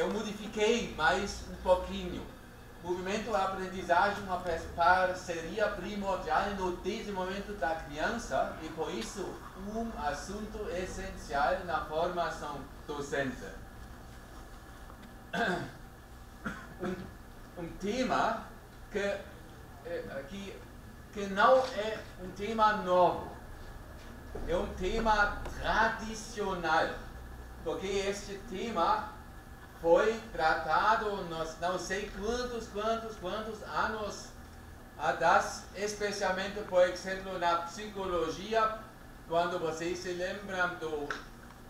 eu modifiquei mais um pouquinho. Movimento, aprendizagem, uma parceria primordial no desenvolvimento da criança e, por isso, um assunto essencial na formação docente. Um tema que não é um tema novo, é um tema tradicional, porque este tema foi tratado nos não sei quantos anos atrás, especialmente, por exemplo, na psicologia, quando vocês se lembram do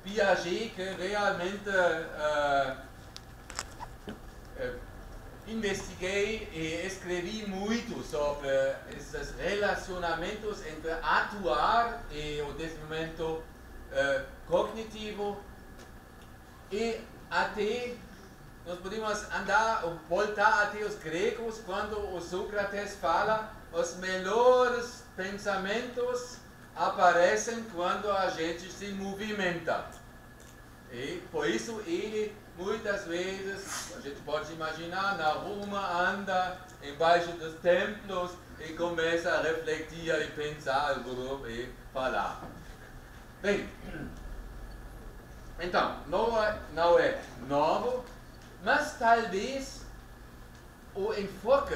Piaget, que realmente investiguei e escrevi muito sobre esses relacionamentos entre atuar e o desenvolvimento cognitivo, e até nós podemos voltar até os gregos, quando o Sócrates fala os melhores pensamentos aparecem quando a gente se movimenta. E por isso ele muitas vezes, a gente pode imaginar, na Roma anda embaixo dos templos e começa a refletir e pensar e falar. Bem, então, não é novo, mas talvez o enfoque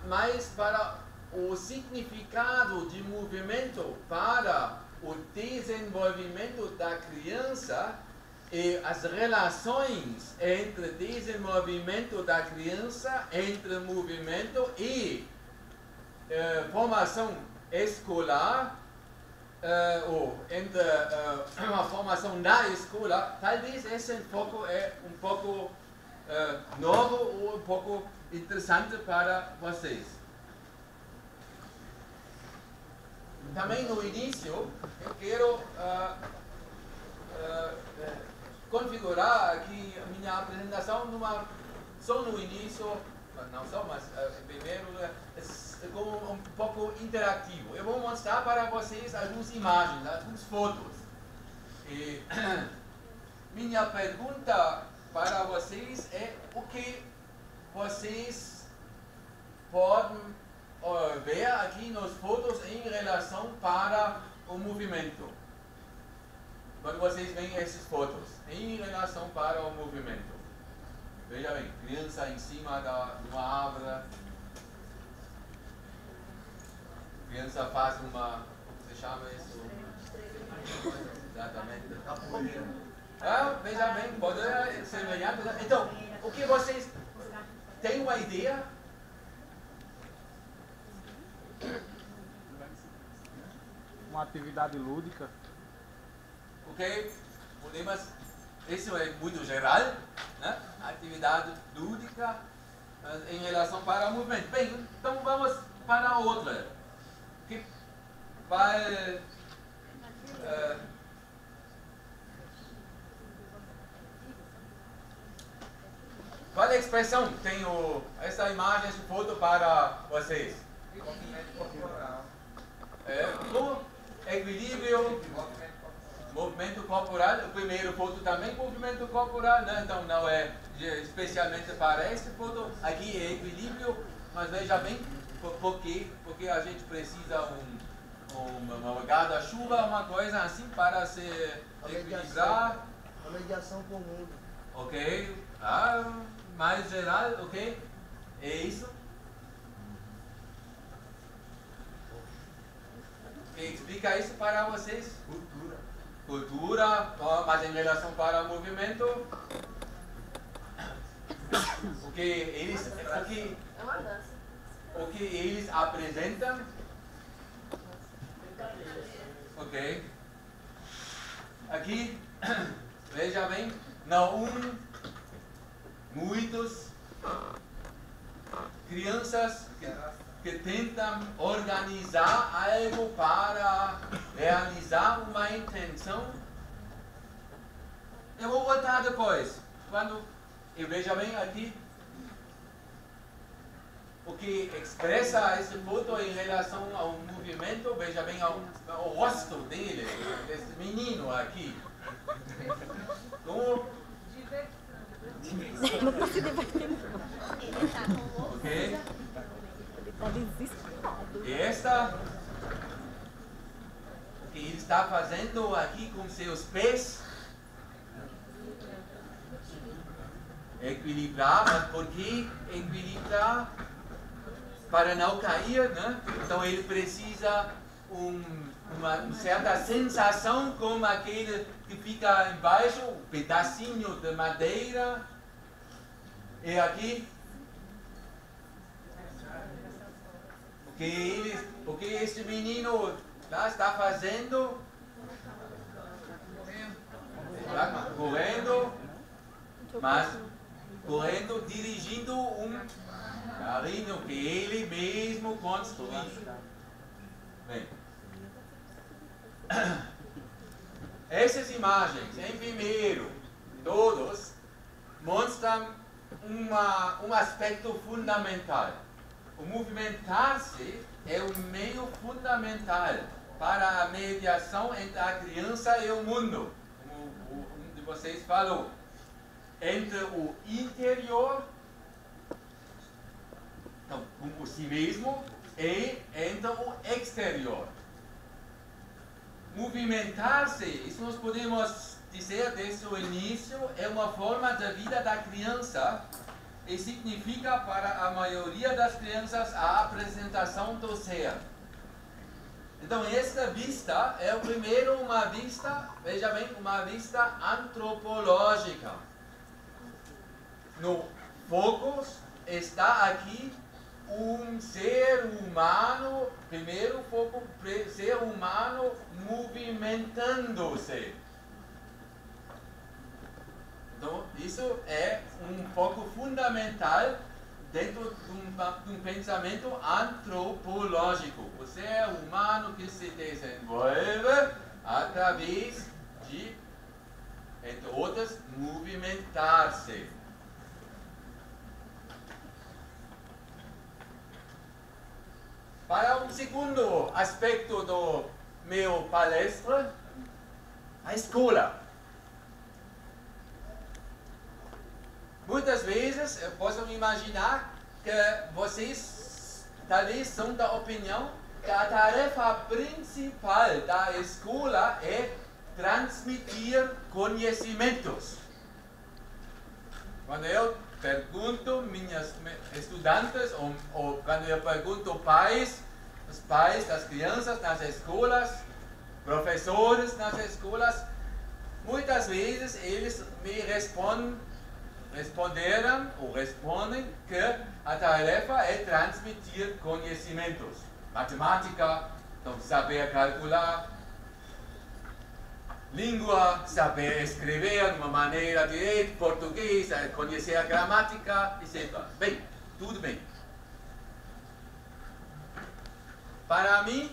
mais para o significado de movimento para o desenvolvimento da criança e as relações entre desenvolvimento da criança, entre movimento e formação escolar, ou entre uma formação na escola. Talvez esse enfoque é um pouco novo ou um pouco interessante para vocês. Também no início, eu quero configurar aqui a minha apresentação só no início, não só, mas primeiro, como um pouco interativo. Eu vou mostrar para vocês algumas imagens, algumas fotos. E minha pergunta para vocês é o que vocês podem ver aqui nas fotos em relação para o movimento. Quando vocês veem essas fotos, em relação para o movimento. Veja bem, criança em cima de uma árvore. Criança faz uma, como se chama isso? Exatamente. Veja bem, pode ser semelhante. Então, o que vocês têm uma ideia? Uma atividade lúdica. Ok, podemos, isso é muito geral, né? Atividade lúdica em relação para o movimento. Bem, então vamos para outra, que vai qual é a expressão? Tenho essa imagem, essa foto para vocês. Como equilíbrio, movimento corporal. O primeiro foto também movimento corporal, né? Então não é especialmente para esta foto. Aqui é equilíbrio, mas veja bem por quê? Porque a gente precisa uma guarda-chuva, uma coisa assim para se equilibrar. A mediação com o mundo. Ok, mais geral, ok? É isso? Quem explica isso para vocês? Cultura, mas em relação para o movimento, o que eles apresentam, ok? Aqui, veja bem, não muitos crianças que tentam organizar algo para realizar uma intenção. Eu vou voltar depois. Quando eu veja bem aqui o que expressa essa foto em relação ao movimento, veja bem ao rosto dele, desse menino aqui. Como? fazendo aqui com seus pés? Equilibrar, mas por que equilibrar? Para não cair, né? Então ele precisa uma certa sensação como aquele que fica embaixo, um pedacinho de madeira. E aqui, o que este menino lá está fazendo? Está correndo, mas correndo, dirigindo um carrinho que ele mesmo construiu. Bem, essas imagens, em primeiro, todos mostram um aspecto fundamental. O movimentar-se é um meio fundamental para a mediação entre a criança e o mundo, como um de vocês falou, entre o interior, então, com si mesmo, e entre o exterior. Movimentar-se, isso nós podemos dizer desde o início, é uma forma da vida da criança e significa para a maioria das crianças a apresentação do ser. Então esta vista é primeiro uma vista, veja bem, uma vista antropológica. No foco está aqui um ser humano, primeiro foco, ser humano movimentando-se. Então, isso é um foco fundamental dentro de um pensamento antropológico. O ser humano que se desenvolve através de, entre outras, movimentar-se. Para um segundo aspecto do meu palestra, a escola. Muitas vezes possam imaginar que vocês talvez são da opinião que a tarefa principal da escola é transmitir conhecimentos. Quando eu pergunto minhas estudantes ou quando eu pergunto pais, os pais das crianças nas escolas, professores nas escolas, muitas vezes eles me respondem que a tarefa é transmitir conhecimentos. Matemática, então saber calcular. Língua, saber escrever de uma maneira direta, português, conhecer a gramática, etc. Bem, tudo bem. Para mim,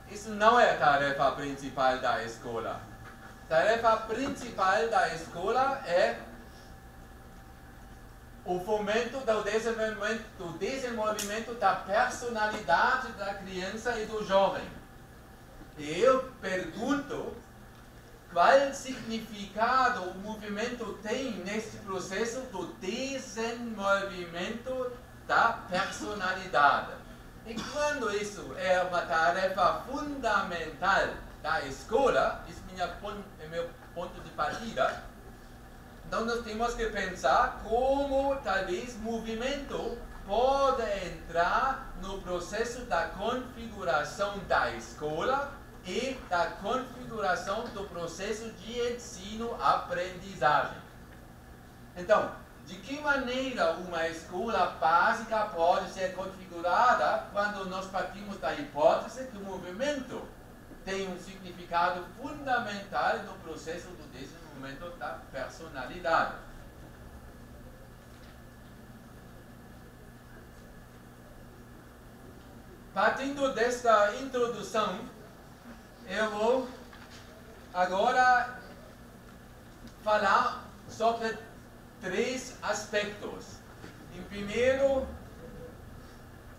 isso não é a tarefa principal da escola. A tarefa principal da escola é o fomento do desenvolvimento da personalidade da criança e do jovem. E eu pergunto qual significado o movimento tem nesse processo do desenvolvimento da personalidade. E quando isso é uma tarefa fundamental da escola, isso é meu ponto de partida, então nós temos que pensar como talvez movimento pode entrar no processo da configuração da escola e da configuração do processo de ensino-aprendizagem. Então, de que maneira uma escola básica pode ser configurada quando nós partimos da hipótese que o movimento tem um significado fundamental no processo do desenvolvimento da personalidade? Partindo desta introdução, eu vou agora falar sobre 3 aspectos. Em primeiro,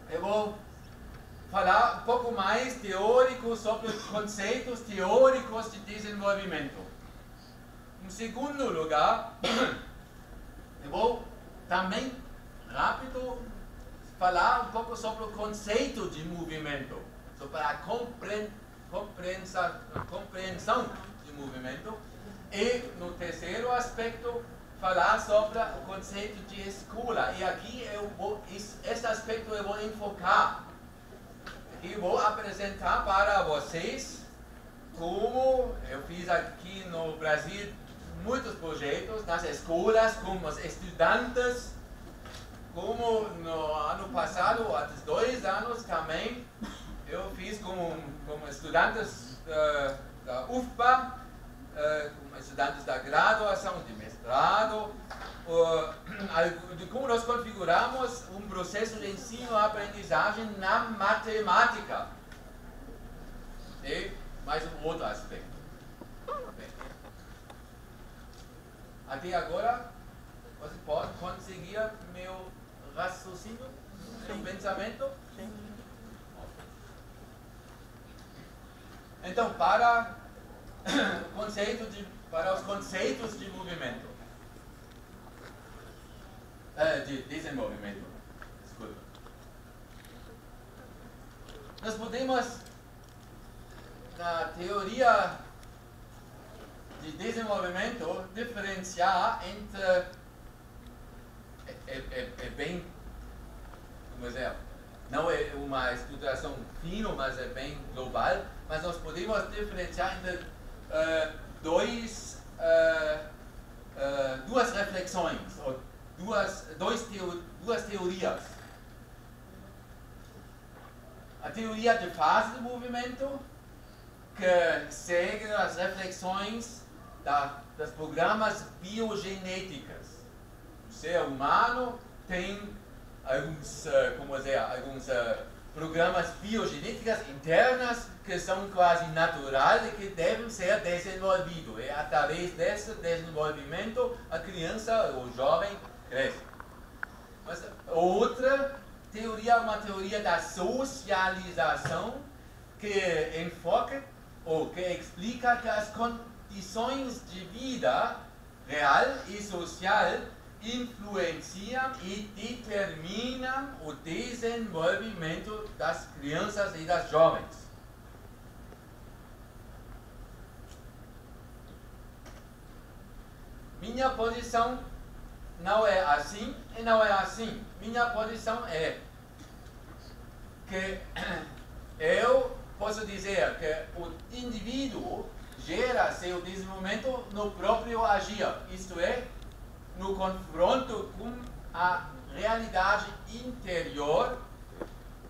eu vou falar um pouco mais teórico sobre conceitos teóricos de desenvolvimento. Em segundo lugar, eu vou também rápido falar um pouco sobre o conceito de movimento, sobre a compreensão de movimento. E no terceiro aspecto, falar sobre o conceito de escola. E aqui este aspecto eu vou enfocar. E vou apresentar para vocês como eu fiz aqui no Brasil muitos projetos nas escolas com os estudantes, como no ano passado, há 2 anos também, eu fiz como estudantes da UFBA, como estudantes da graduação, de mestrado, de como nós configuramos um processo de ensino-aprendizagem na matemática. E mais um outro aspecto. Bem, até agora, você pode conseguir meu raciocínio, meu pensamento? Sim. Então, para os conceitos de movimento, de desenvolvimento, desculpa. Nós podemos, na teoria de desenvolvimento, diferenciar entre, bem, como dizer, não é uma estruturação fina, mas é bem global, mas nós podemos diferenciar entre duas reflexões, ou duas teorias. A teoria de fase do movimento, que segue as reflexões das programas biogenéticas. O ser humano tem alguns programas biogenéticos internos que são quase naturais e que devem ser desenvolvidos. E através desse desenvolvimento, a criança ou o jovem cresce. Mas outra teoria é uma teoria da socialização que enfoca ou que explica que as condições de vida real e social influenciam e determinam o desenvolvimento das crianças e das jovens. Minha posição não é assim e não é assim. Minha posição é que eu posso dizer que o indivíduo gera seu desenvolvimento no próprio agir, isto é, no confronto com a realidade interior,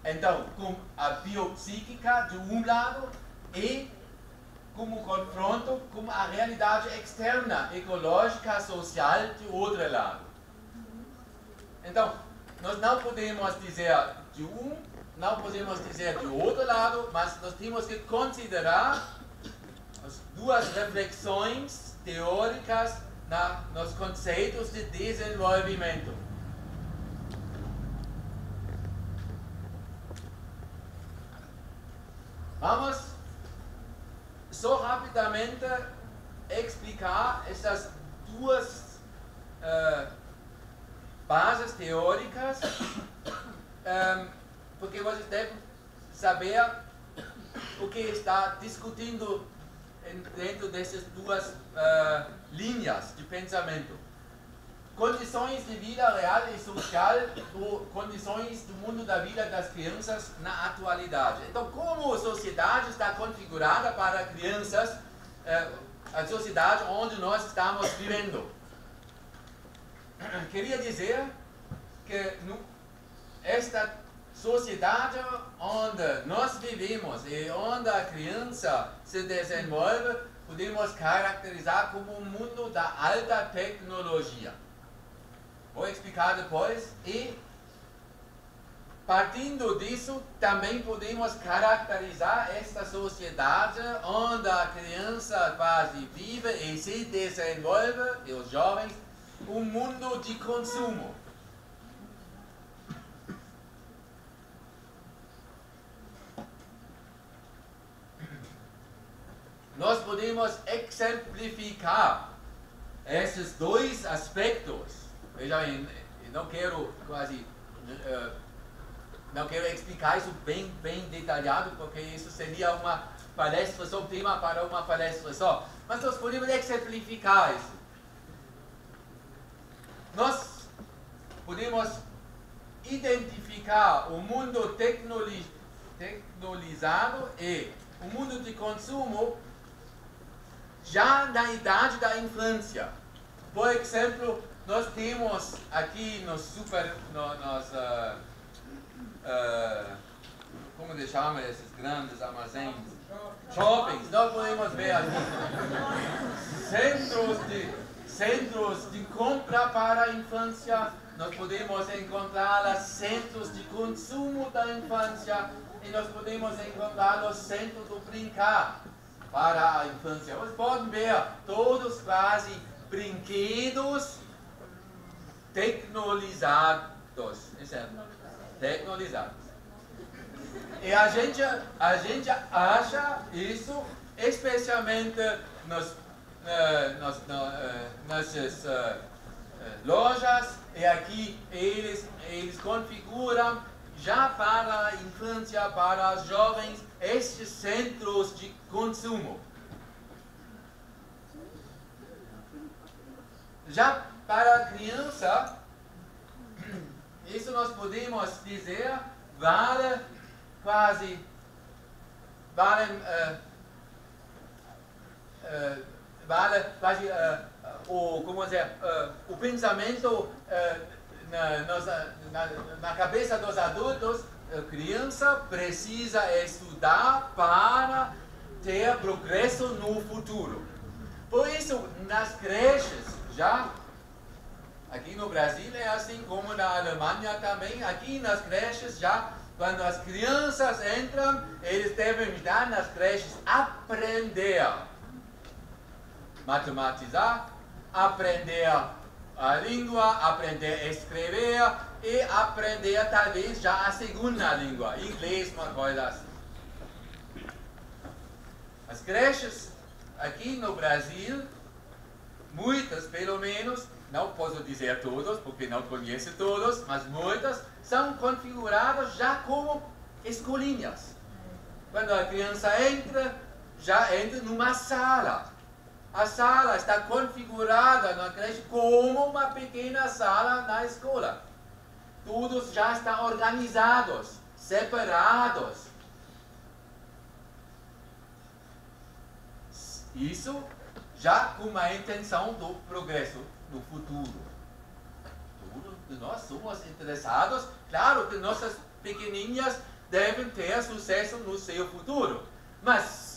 então com a biopsíquica de um lado e como confronto com a realidade externa, ecológica, social de outro lado. Então, nós não podemos dizer de um, não podemos dizer de outro lado, mas nós temos que considerar as duas reflexões teóricas nos conceitos de desenvolvimento. Vamos só rapidamente explicar essas duas bases teóricas, porque vocês devem saber o que está discutindo dentro dessas duas linhas de pensamento. Condições de vida real e social, ou condições do mundo da vida das crianças na atualidade. Então, como a sociedade está configurada para crianças, a sociedade onde nós estamos vivendo. Queria dizer que esta sociedade onde nós vivemos e onde a criança se desenvolve, podemos caracterizar como um mundo da alta tecnologia. Vou explicar depois. E, partindo disso, também podemos caracterizar esta sociedade onde a criança quase vive e se desenvolve, e os jovens, um mundo de consumo. Nós podemos exemplificar esses dois aspectos. Veja bem, não quero não quero explicar isso bem detalhado, porque isso seria uma palestra sobre tema para uma palestra só, mas nós podemos exemplificar isso. Nós podemos identificar o mundo tecnologizado e o mundo de consumo já na idade da infância. Por exemplo, nós temos aqui como se chama esses grandes armazéns? Shoppings. Nós podemos ver aqui centros de compra para a infância. Nós podemos encontrar centros de consumo da infância e nós podemos encontrar os centros do brincar para a infância. Vocês podem ver todos quase brinquedos tecnologizados. Tecnologizados. E a gente acha isso, especialmente nas lojas, e aqui eles configuram já para a infância, para os jovens, estes centros de consumo. Já para a criança, isso nós podemos dizer, vale o pensamento na cabeça dos adultos. A criança precisa estudar para ter progresso no futuro. Por isso, nas creches, já aqui no Brasil é assim como na Alemanha também, aqui nas creches já, quando as crianças entram, eles devem já nas creches aprender matematizar, aprender a língua, aprender a escrever e aprender talvez já a segunda língua, inglês, uma coisa assim. As creches aqui no Brasil, muitas pelo menos, não posso dizer todos, porque não conheço todos, mas muitas são configuradas já como escolinhas. Quando a criança entra, já entra numa sala. A sala está configurada na creche como uma pequena sala na escola. Todos já estão organizados, separados. Isso já com a intenção do progresso no futuro. Todos nós somos interessados, claro que nossas pequenininhas devem ter sucesso no seu futuro, mas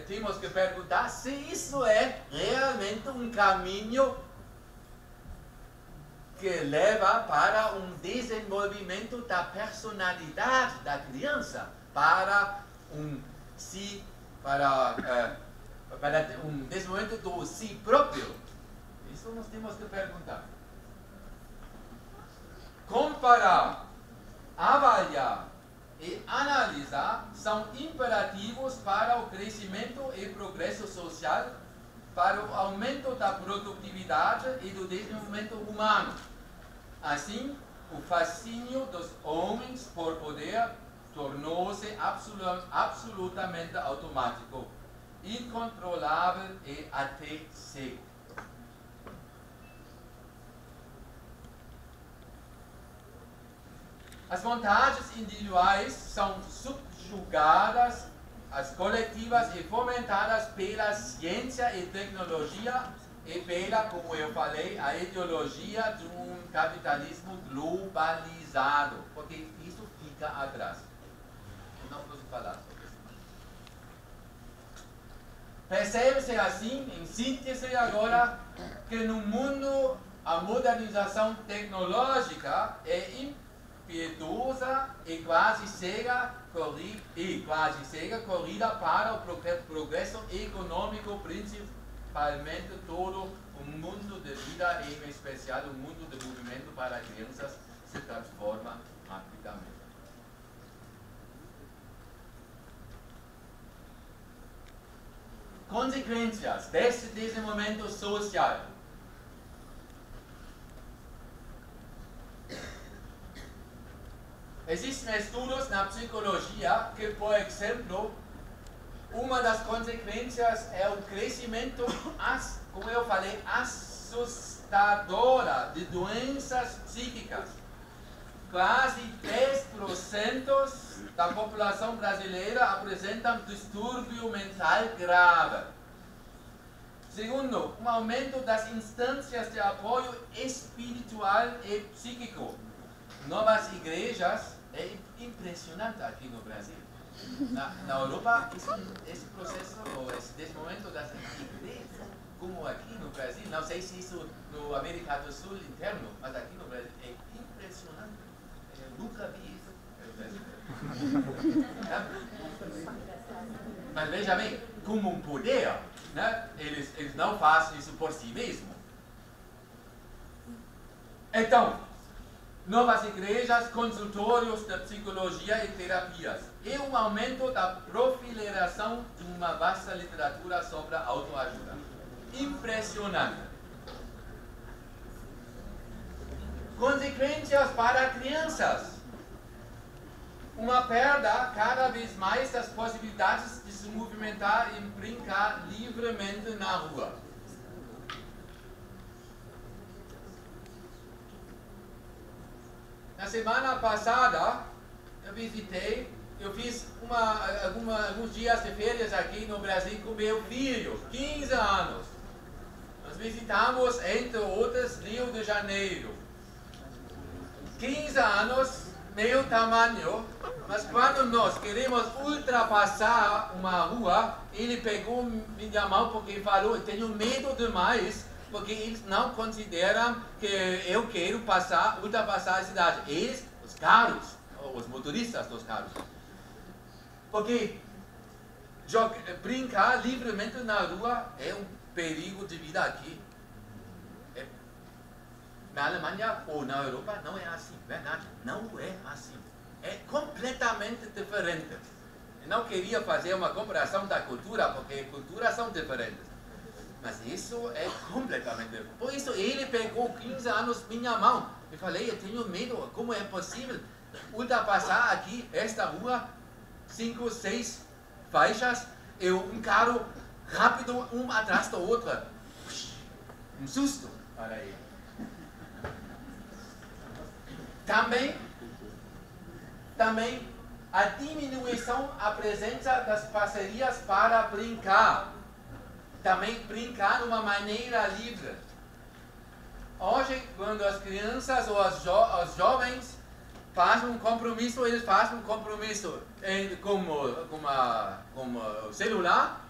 temos que perguntar se isso é realmente um caminho que leva para um desenvolvimento da personalidade da criança, para um desenvolvimento do si próprio. Isso nós temos que perguntar. Comparar, avaliar e analisar são imperativos para o crescimento e progresso social, para o aumento da produtividade e do desenvolvimento humano. Assim, o fascínio dos homens por poder tornou-se absolutamente automático, incontrolável e até cego. As vontades individuais são subjugadas às coletivas e fomentadas pela ciência e tecnologia e pela, como eu falei, a ideologia de um capitalismo globalizado, porque isso fica atrás. Eu não posso falar sobre isso. Percebe-se assim, em síntese agora, que no mundo a modernização tecnológica é impiedosa e quase cega corrida para o progresso econômico, principalmente todo o mundo de vida, e em especial o mundo de movimento para crianças, se transforma rapidamente. Consequências desse desenvolvimento social. Existem estudos na psicologia que, por exemplo, uma das consequências é o crescimento, como eu falei, assustadora de doenças psíquicas. Quase 10% da população brasileira apresentam distúrbio mental grave. Segundo, um aumento das instâncias de apoio espiritual e psíquico. Novas igrejas, é impressionante aqui no Brasil. Na Europa, esse processo, esse momento das igrejas, como aqui no Brasil, não sei se isso no América do Sul interno, mas aqui no Brasil é impressionante. Eu nunca vi isso. Mas veja bem, como um poder, né? Eles não fazem isso por si mesmos. Então, novas igrejas, consultórios de psicologia e terapias. E um aumento da proliferação de uma vasta literatura sobre autoajuda. Impressionante. Consequências para crianças. Uma perda cada vez mais das possibilidades de se movimentar e brincar livremente na rua. Na semana passada, eu fiz alguns dias de férias aqui no Brasil com meu filho, 15 anos. Nós visitamos, entre outros, Rio de Janeiro. 15 anos, meu tamanho, mas quando nós queremos ultrapassar uma rua, ele pegou minha mão porque falou, eu tenho medo demais, porque eles não consideram que eu quero ultrapassar a cidade. Eles, os carros, os motoristas dos carros. Porque brincar livremente na rua é um perigo de vida aqui. Na Alemanha ou na Europa não é assim, verdade? Não é assim. É completamente diferente. Eu não queria fazer uma comparação da cultura, porque culturas são diferentes. Mas isso é completamente diferente. Por isso ele pegou 15 anos minha mão. Eu falei, eu tenho medo, como é possível ultrapassar aqui esta rua, 5, 6 faixas, e um carro rápido, um atrás do outro. Um susto para ele. Também a diminuição, a presença das parcerias para brincar. Também brincar de uma maneira livre. Hoje, quando as crianças ou os jovens fazem um compromisso, eles fazem um compromisso com o celular,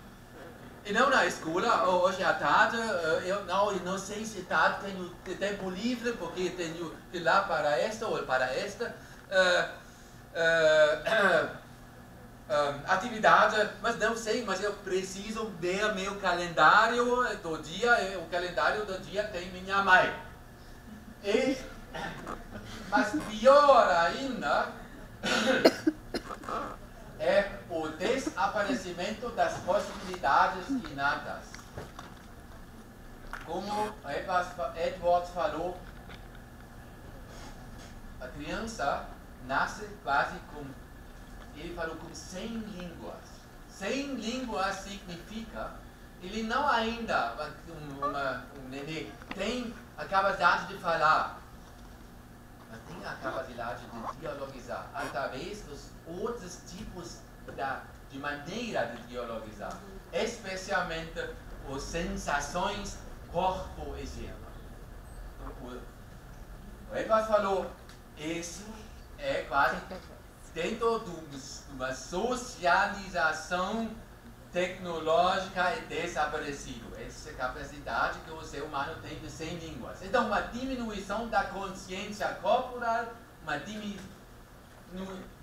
e não na escola. Hoje à tarde, eu não sei se tarde tenho tempo livre, porque tenho que ir lá para esta ou para esta atividade, mas não sei, mas eu preciso ver meu calendário do dia, o calendário do dia tem minha mãe. Mas pior ainda é o desaparecimento das possibilidades inatas. Como Edwards falou, a criança nasce quase com, ele falou, com 100 línguas. 100 línguas significa, ele não ainda, um nenê, tem a capacidade de falar, mas tem a capacidade de dialogizar através dos outros tipos de maneira de dialogizar, especialmente as sensações corpo e ser. O Edwards falou, isso é quase dentro de uma socialização tecnológica é desaparecido. Essa capacidade que o ser humano tem de 100 línguas. Então, uma diminuição da consciência corporal, uma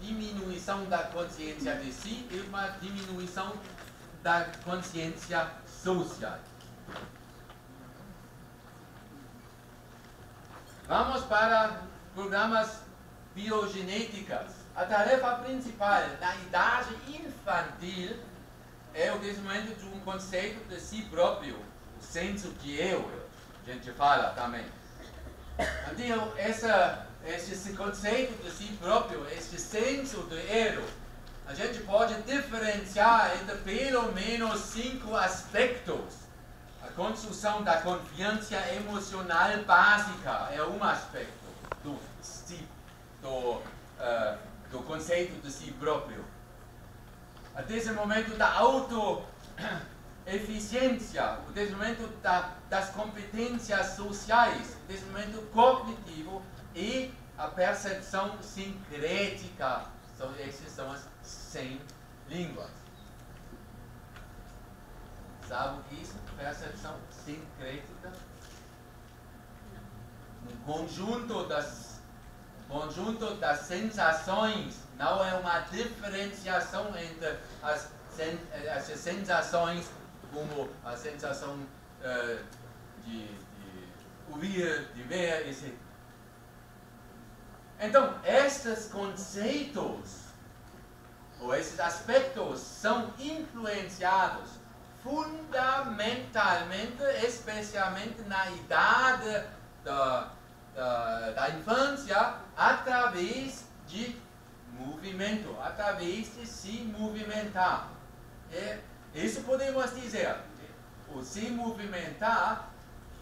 diminuição da consciência de si e uma diminuição da consciência social. Vamos para programas biogenéticas. A tarefa principal na idade infantil é o desenvolvimento de um conceito de si próprio, o senso de eu, a gente fala também. Então, esse conceito de si próprio, esse senso de eu, a gente pode diferenciar entre pelo menos 5 aspectos. A construção da confiança emocional básica é um aspecto do conceito de si próprio. A desenvolvimento da autoeficiência, o desenvolvimento das competências sociais, o desenvolvimento cognitivo e a percepção sincrética. Essas são as 100 línguas. Sabe o que é isso? Percepção sincrética? Um conjunto das sensações, não é uma diferenciação entre as sensações, como a sensação de ouvir, de ver, etc. Então, estes conceitos, ou esses aspectos, são influenciados fundamentalmente, especialmente na idade da infância, através de movimento, através de se movimentar. Isso podemos dizer, o se movimentar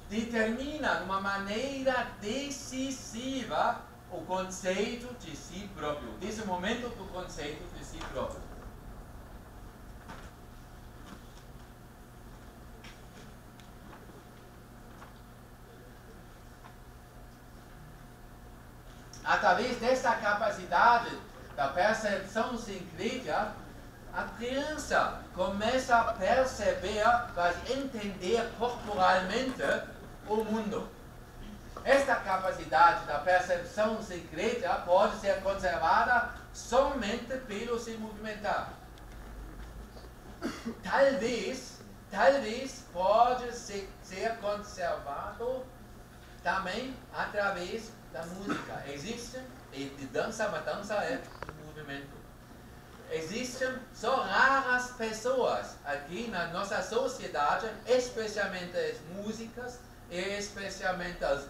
determina de uma maneira decisiva o conceito de si próprio, desse momento do conceito de si próprio. Através dessa capacidade da percepção sincrética, a criança começa a perceber, a entender corporalmente o mundo. Esta capacidade da percepção sincrética pode ser conservada somente pelo se movimentar. Talvez pode ser conservado também através da música. Existe, e de dança, mas dança é movimento. Existem só raras pessoas aqui na nossa sociedade, especialmente as músicas e especialmente os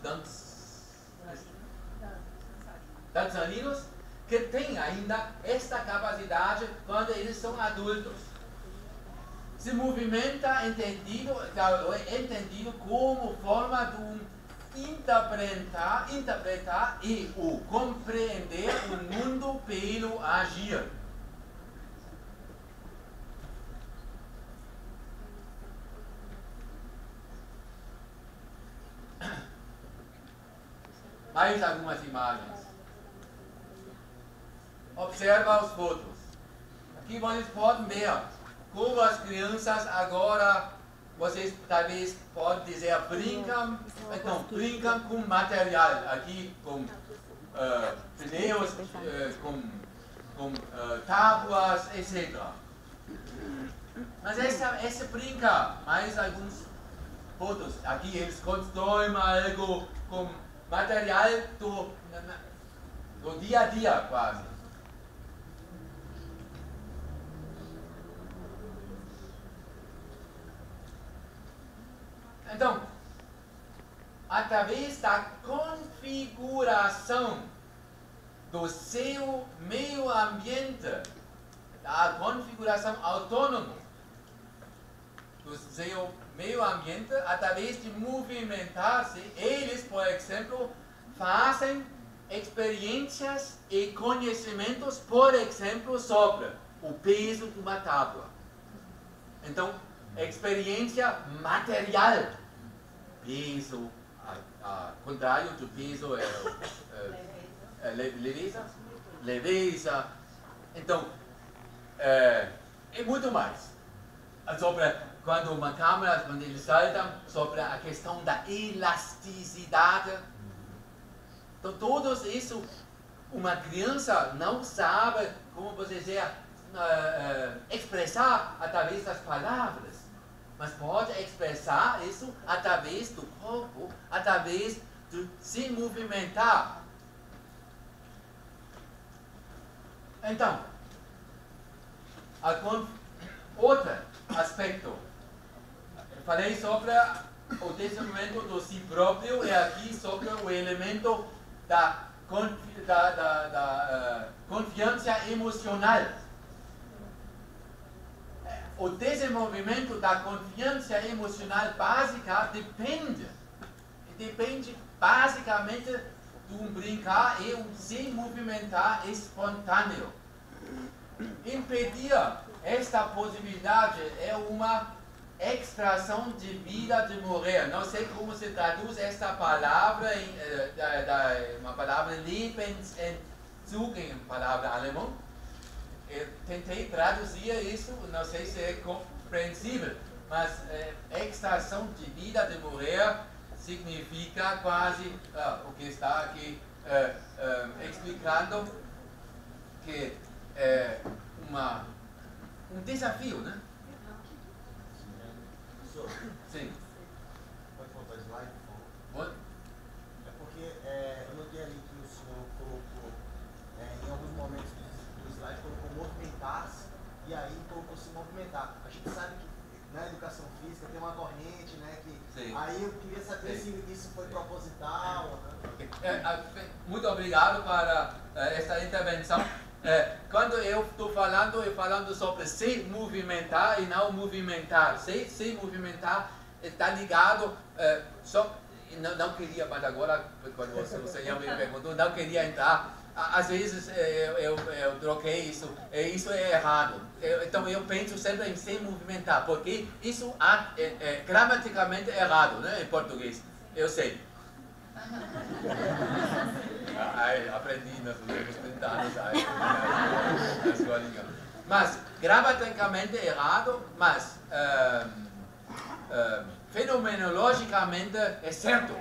dançarinos, que têm ainda esta capacidade quando eles são adultos. Se movimenta entendido como forma de interpretar e compreender o mundo pelo agir. Mais algumas imagens. Observa as fotos. Aqui vocês podem ver como as crianças agora, vocês talvez podem dizer, brincam com material. Aqui com pneus, com tábuas, etc. Mas essa brinca, mais algumas fotos. Aqui eles constroem algo com material do dia a dia, quase. Então, através da configuração do seu meio ambiente, da configuração autônoma do seu meio ambiente, através de movimentar-se, eles, por exemplo, fazem experiências e conhecimentos, por exemplo, sobre o peso de uma tábua. Então, experiência material. Peso, contrário do peso é leveza. Leveza. Então, e muito mais. Sobre quando eles saltam, sobre a questão da elasticidade. Então, tudo isso, uma criança não sabe, como você dizer, expressar através das palavras, mas pode expressar isso através do corpo, através de se movimentar. Então, outro aspecto, eu falei sobre o desenvolvimento do si próprio e aqui sobre o elemento da confiança emocional. o desenvolvimento da confiança emocional básica depende basicamente de um brincar e um se movimentar espontâneo. Impedir esta possibilidade é uma extração de vida de morrer. Não sei como se traduz esta palavra, uma palavra Lebensentzug, em palavra alemã. Eu tentei traduzir isso, não sei se é compreensível, mas extração de vida de morrer significa quase o que está aqui explicando, que é um desafio, né? Sim. Pode voltar o slide, por favor? Pode? É porque eu notei ali que o senhor colocou, em alguns momentos do slide, colocou movimentar-se e aí colocou se movimentar. A gente sabe que na educação física tem uma corrente, né? Sim. Aí eu queria saber se isso foi proposital. Né? Muito obrigado para esta intervenção. Quando eu estou falando sobre se movimentar e não movimentar. Se movimentar está ligado, não queria, mas agora, quando o senhor me perguntou, não queria entrar. Às vezes eu troquei isso, isso é errado. Então eu penso sempre em se movimentar, porque isso é gramaticalmente errado, né, em português. Eu sei. Aprendi nos últimos 30 anos na escolinha. Mas gramaticalmente errado, mas fenomenologicamente é certo.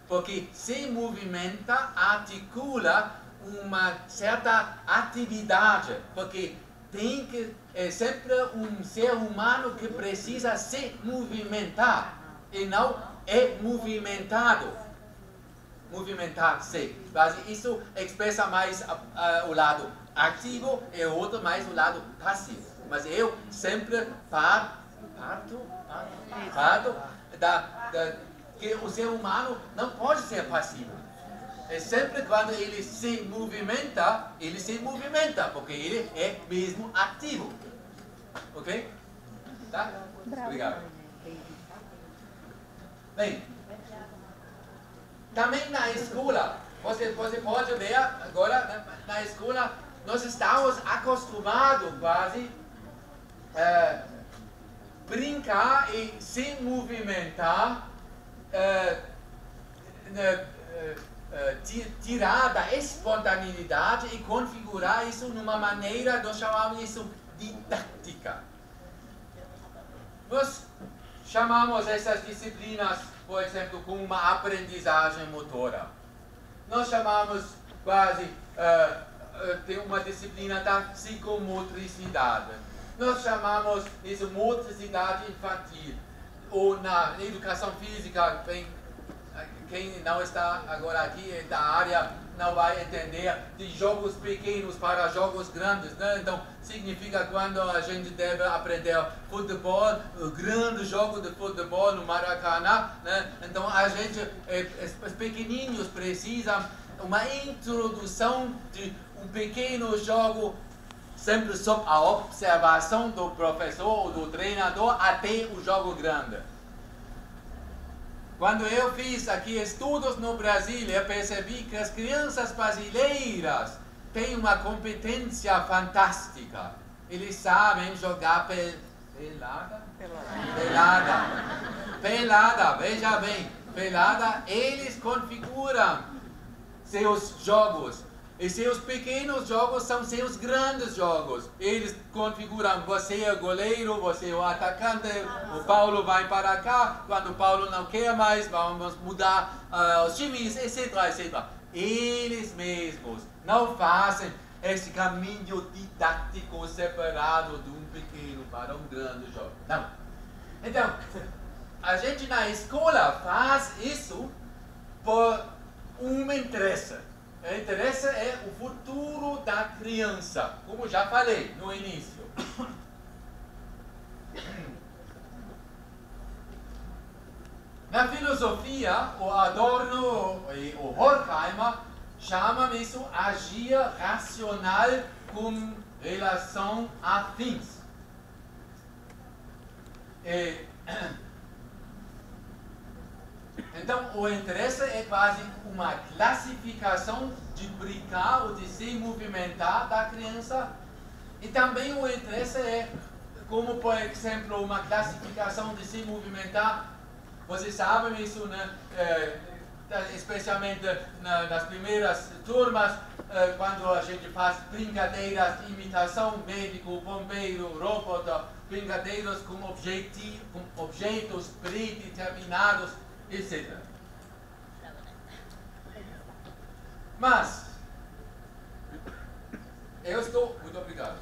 Porque se movimenta, articula uma certa atividade. Porque é sempre um ser humano que precisa se movimentar e não é movimentado. Movimentar-se. Isso expressa mais o lado ativo e o outro mais o lado passivo. Mas eu sempre parto que o ser humano não pode ser passivo. É sempre quando ele se movimenta, porque ele é mesmo ativo. Ok? Tá? Obrigado. Bem, também na escola, você pode ver agora, na escola, nós estamos acostumados quase a brincar e se movimentar, tirar da espontaneidade e configurar isso numa maneira, nós chamamos isso didática. Nós chamamos essas disciplinas, por exemplo, como uma aprendizagem motora. Nós chamamos quase de uma disciplina da psicomotricidade. Nós chamamos isso motricidade infantil. Ou na educação física, quem não está agora aqui da área não vai entender, de jogos pequenos para jogos grandes, né? Então significa quando a gente deve aprender futebol, o grande jogo de futebol no Maracanã, né? Então a gente, os pequenininhos precisam uma introdução de um pequeno jogo, sempre sob a observação do professor ou do treinador até o jogo grande. Quando eu fiz aqui estudos no Brasil, eu percebi que as crianças brasileiras têm uma competência fantástica. Eles sabem jogar pelada, veja bem, pelada, eles configuram seus jogos. E seus pequenos jogos são seus grandes jogos. Eles configuram, você é o goleiro, você é o atacante, o Paulo vai para cá, quando o Paulo não quer mais, vamos mudar os times, etc, etc. Eles mesmos não fazem esse caminho didático separado de um pequeno para um grande jogo. Não. Então, a gente na escola faz isso por um interesse. O interesse é o futuro da criança, como já falei no início. Na filosofia, o Adorno e o Horkheimer chamam isso agir racional com relação a fins. Então, o interesse é quase uma classificação de brincar ou de se movimentar da criança. E também o interesse é, como por exemplo, uma classificação de se movimentar. Vocês sabem isso, né? Especialmente nas primeiras turmas, quando a gente faz brincadeiras de imitação, médico, bombeiro, robô, brincadeiras com objetos predeterminados, etc. Mas, eu estou... Muito obrigado.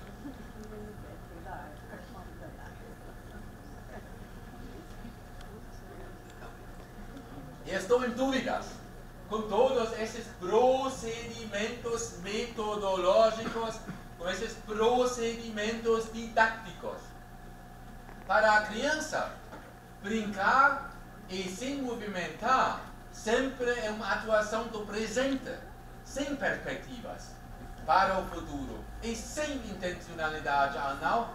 Eu estou em dúvidas com todos esses procedimentos metodológicos, com esses procedimentos didáticos. Para a criança, brincar e se movimentar sempre é uma atuação do presente, sem perspectivas para o futuro e sem intencionalidade, a não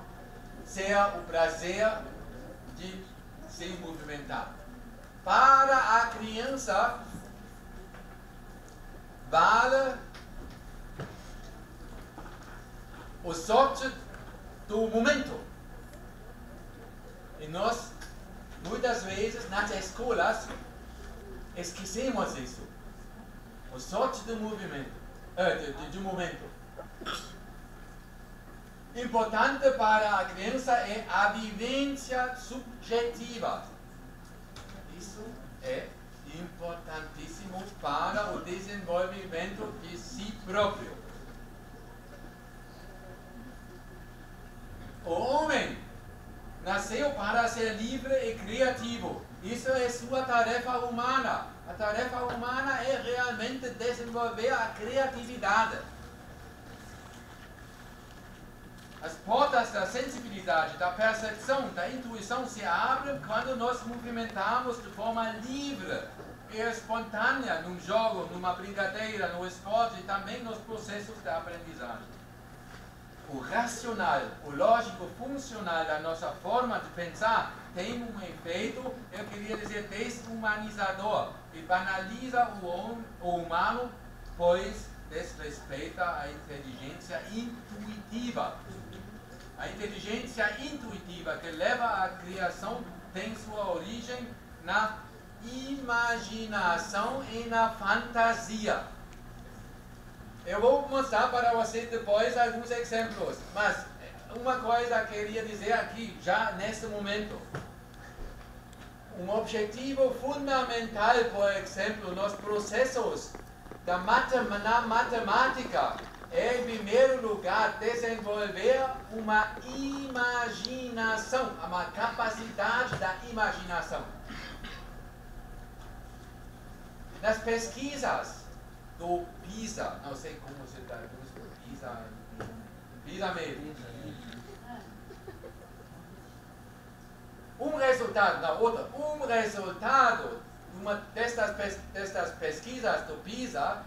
ser o prazer de se movimentar. Para a criança, vale a sorte do momento. E nós, muitas vezes, nas escolas, esquecemos isso. A sorte do movimento, do momento. Importante para a criança é a vivência subjetiva. Isso é importantíssimo para o desenvolvimento de si próprio. O homem nasceu para ser livre e criativo. Isso é sua tarefa humana. A tarefa humana é realmente desenvolver a criatividade. As portas da sensibilidade, da percepção, da intuição se abrem quando nos movimentamos de forma livre e espontânea num jogo, numa brincadeira, no esporte e também nos processos de aprendizagem. O racional, o lógico funcional da nossa forma de pensar tem um efeito, eu queria dizer, desumanizador, e banaliza o humano, pois desrespeita a inteligência intuitiva. A inteligência intuitiva que leva à criação tem sua origem na imaginação e na fantasia. Eu vou mostrar para vocês depois alguns exemplos, mas uma coisa eu queria dizer aqui, já neste momento. Um objetivo fundamental, por exemplo, nos processos na matemática, é, em primeiro lugar, desenvolver uma imaginação, uma capacidade da imaginação. Nas pesquisas do PISA, não sei como se traduz PISA mesmo. Um resultado de uma destas pesquisas do PISA,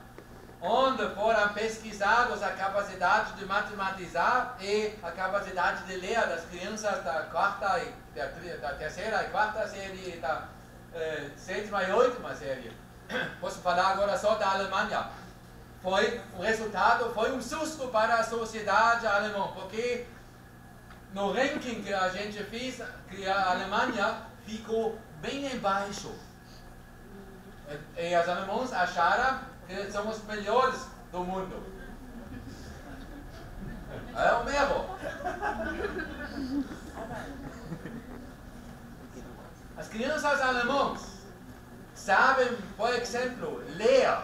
onde foram pesquisados a capacidade de matematizar e a capacidade de ler das crianças da terceira e quarta série e da sétima e oitava série. Posso falar agora só da Alemanha. O resultado foi um susto para a sociedade alemã, porque no ranking que a gente fez, que a Alemanha ficou bem embaixo. E os alemães acharam que são os melhores do mundo. É o mesmo. As crianças alemãs sabem, por exemplo, ler.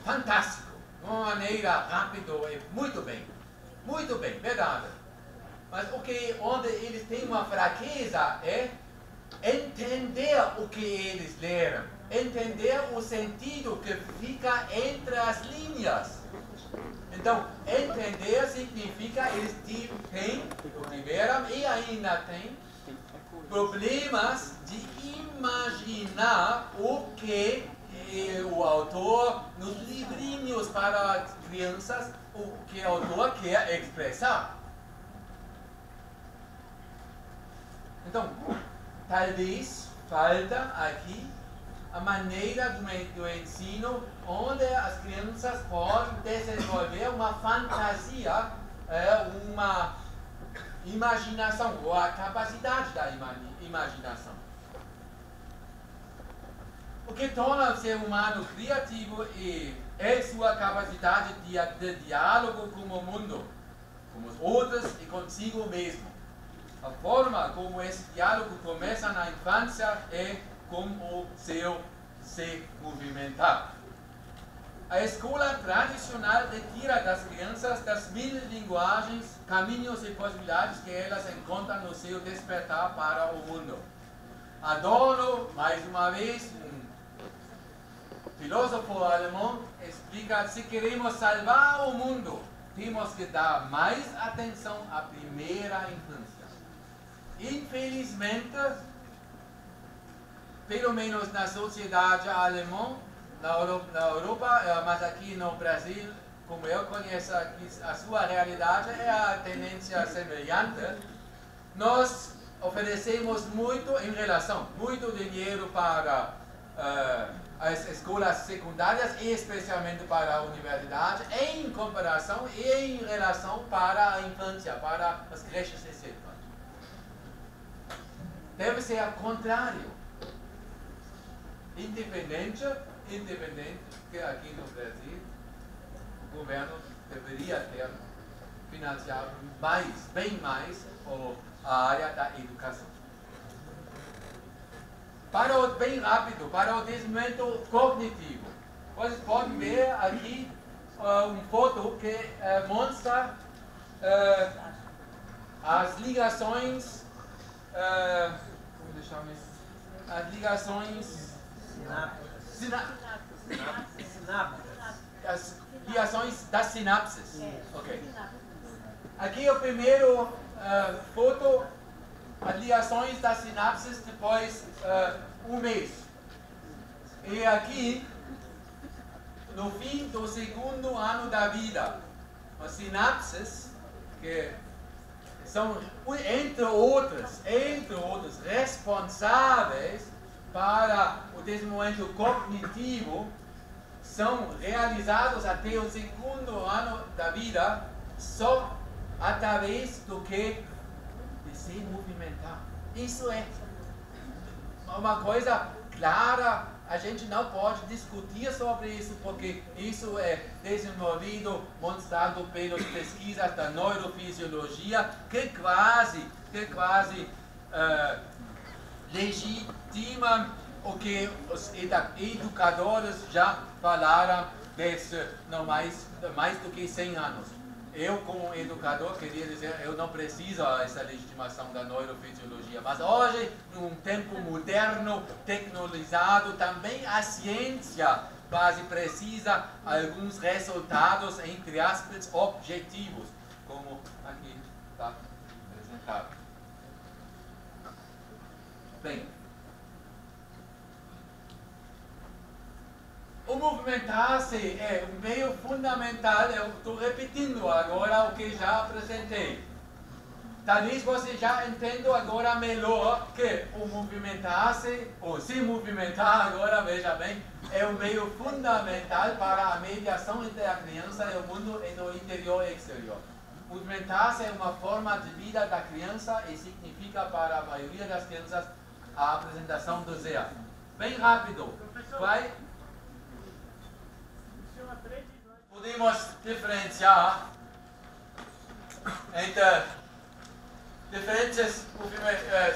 Fantástico. De uma maneira rápida e muito bem. Muito bem, verdade. Mas onde eles têm uma fraqueza é entender o que eles leram. Entender o sentido que fica entre as linhas. Então, entender significa eles tiveram e ainda têm problemas de imaginar o que o autor, nos livrinhos para crianças, o que o autor quer expressar. Então, talvez falta aqui a maneira do ensino onde as crianças podem desenvolver uma fantasia, uma imaginação, ou a capacidade da imaginação. O que torna o ser humano criativo é sua capacidade de diálogo com o mundo, com os outros e consigo mesmo. A forma como esse diálogo começa na infância é com o seu se movimentar. A escola tradicional retira das crianças das mil linguagens, caminhos e possibilidades que elas encontram no seu despertar para o mundo. Adorno, mais uma vez, um filósofo alemão, explica: se queremos salvar o mundo, temos que dar mais atenção à primeira infância. Infelizmente, pelo menos na sociedade alemã, na Europa, mas aqui no Brasil, como eu conheço aqui, a sua realidade é a tendência semelhante. Nós oferecemos muito dinheiro para as escolas secundárias e especialmente para a universidade, em comparação e em relação para a infância, para as creches etc. Deve ser ao contrário. Independente que aqui no Brasil o governo deveria ter financiado bem mais a área da educação. Bem rápido, para o desenvolvimento cognitivo. Vocês podem ver aqui uma foto que mostra as ligações, as ligações das sinapses. Okay. Aqui a primeira foto, as ligações das sinapses depois um mês. E aqui, no fim do segundo ano da vida, as sinapses, que são, entre outros, responsáveis para o desenvolvimento cognitivo, são realizados até o segundo ano da vida só através do que de se movimentar. Isso é uma coisa clara, a gente não pode discutir sobre isso, porque isso é desenvolvido, mostrado pelas pesquisas da neurofisiologia, que quase legitimam o que os educadores já falaram mais do que 100 anos. Eu, como educador, queria dizer, eu não preciso dessa legitimação da neurofisiologia, mas hoje, num tempo moderno, tecnologizado, também a ciência quase precisa alguns resultados, entre aspas, objetivos, como aqui está apresentado. Bem, o movimentar-se é um meio fundamental. Eu estou repetindo agora o que já apresentei. Talvez você já entenda agora melhor que o movimentar-se, ou se movimentar agora, veja bem, é um meio fundamental para a mediação entre a criança e o mundo e no interior e exterior. Movimentar-se é uma forma de vida da criança e significa para a maioria das crianças a apresentação do ser. Bem rápido. Vai. Podemos diferenciar entre diferentes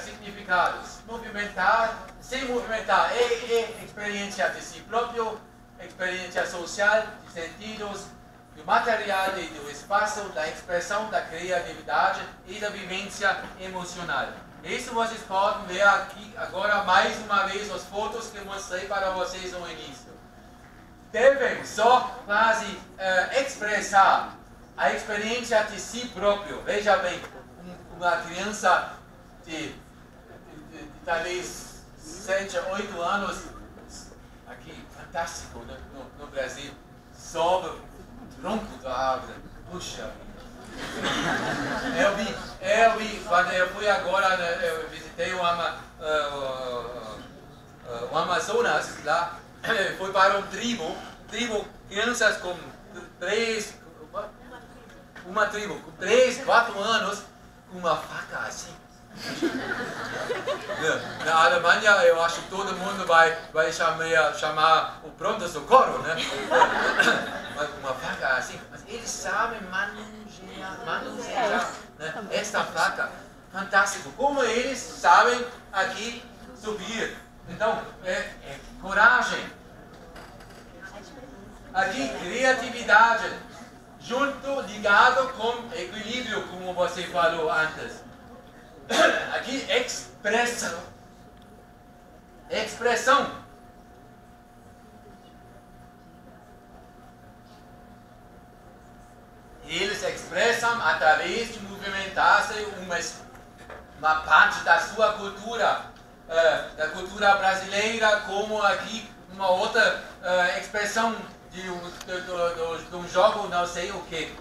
significados. Movimentar, se movimentar é experiência de si próprio, experiência social, de sentidos, do material e do espaço, da expressão da criatividade e da vivência emocional. Isso vocês podem ver aqui agora mais uma vez as fotos que mostrei para vocês no início. Devem só quase expressar a experiência de si próprio. Veja bem, uma criança de talvez 7, 8 anos, aqui, fantástico, no Brasil, sobe o tronco da árvore. Puxa vida. Eu vi, quando eu fui agora, eu visitei tem o Amazonas lá, foi para uma tribo, crianças com 3, 4 anos, com uma faca assim. Na Alemanha, eu acho que todo mundo vai chamar o pronto-socorro, né? Mas uma faca assim, mas eles sabem manusear, né? Esta faca, fantástico. Como eles sabem aqui subir. Então, coragem. Aqui, criatividade. Junto, ligado com equilíbrio, como você falou antes. Aqui, expressão. Eles expressam através de movimentar-se uma parte da sua cultura, da cultura brasileira, como aqui uma outra expressão de um jogo, não sei o que.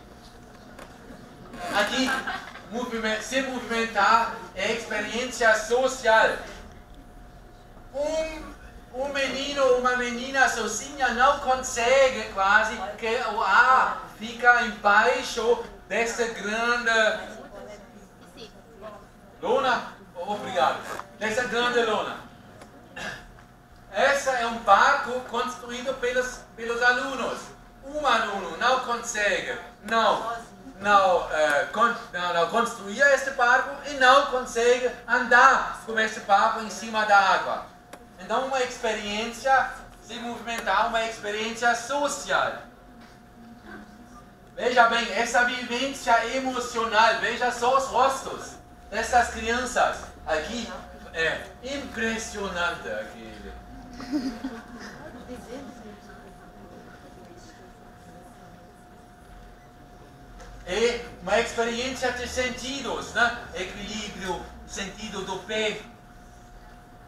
Aqui, se movimentar é experiência social. Um menino ou uma menina sozinha não consegue quase que o ar fica embaixo dessa grande lona. Obrigado. Dessa grande lona. Esse é um barco construído pelos alunos. Um aluno não consegue não construir este barco e não consegue andar com este barco em cima da água. Então, uma experiência, se movimentar, uma experiência social. Veja bem, essa vivência emocional, veja só os rostos dessas crianças. Aqui é impressionante. É uma experiência de sentidos, né? Equilíbrio, sentido do pé.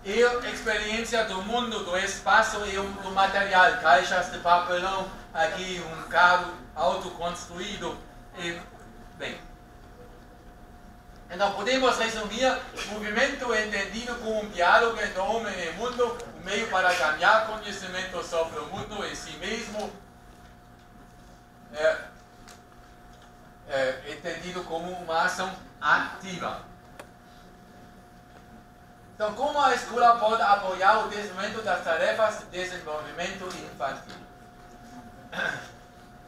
É a experiência do mundo, do espaço e do material. Caixas de papelão, aqui um carro autoconstruído. Bem. Então podemos resumir: movimento entendido como um diálogo entre o homem e o mundo, um meio para ganhar conhecimento sobre o mundo e si mesmo. Entendido como uma ação ativa. Então, como a escola pode apoiar o desenvolvimento das tarefas de desenvolvimento infantil?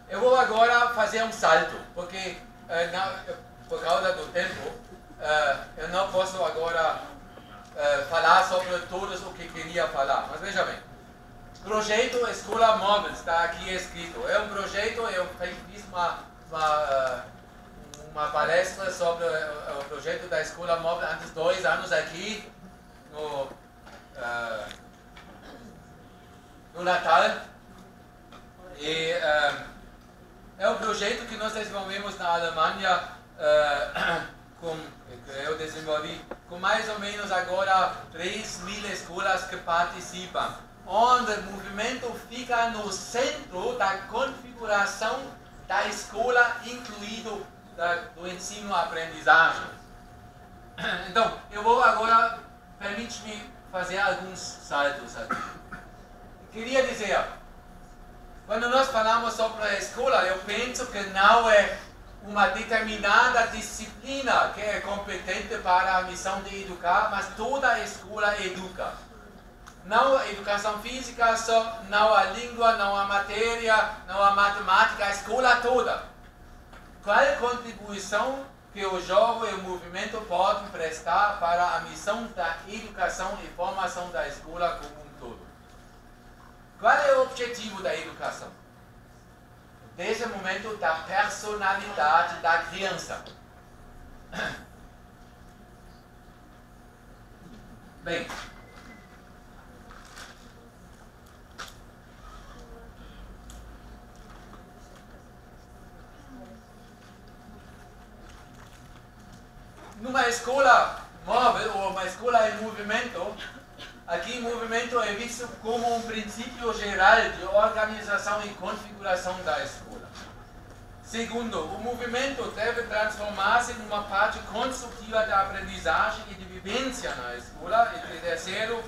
Eu vou agora fazer um salto, porque por causa do tempo, eu não posso agora falar sobre todos o que queria falar. Mas veja bem, projeto Escola Móvel está aqui escrito. É um projeto, eu fiz uma palestra sobre o projeto da Escola Móvel antes de 2 anos aqui no Natal. E é um projeto que nós desenvolvemos na Alemanha, eu desenvolvi com mais ou menos agora 3.000 escolas que participam, onde o movimento fica no centro da configuração da escola, incluído do ensino-aprendizagem. Então, eu vou agora, permite-me fazer alguns saltos aqui. Queria dizer, quando nós falamos sobre a escola, eu penso que não é uma determinada disciplina que é competente para a missão de educar, mas toda a escola educa. Não a educação física só, não a língua, não a matéria, não a matemática, a escola toda. Qual a contribuição que o jogo e o movimento podem prestar para a missão da educação e formação da escola como um todo? Qual é o objetivo da educação? O desenvolvimento da personalidade da criança. Bem, numa escola móvel ou uma escola em movimento, aqui movimento é visto como um princípio geral de organização e configuração da escola. Segundo, o movimento deve transformar-se em uma parte construtiva da aprendizagem e de vivência na escola. E terceiro,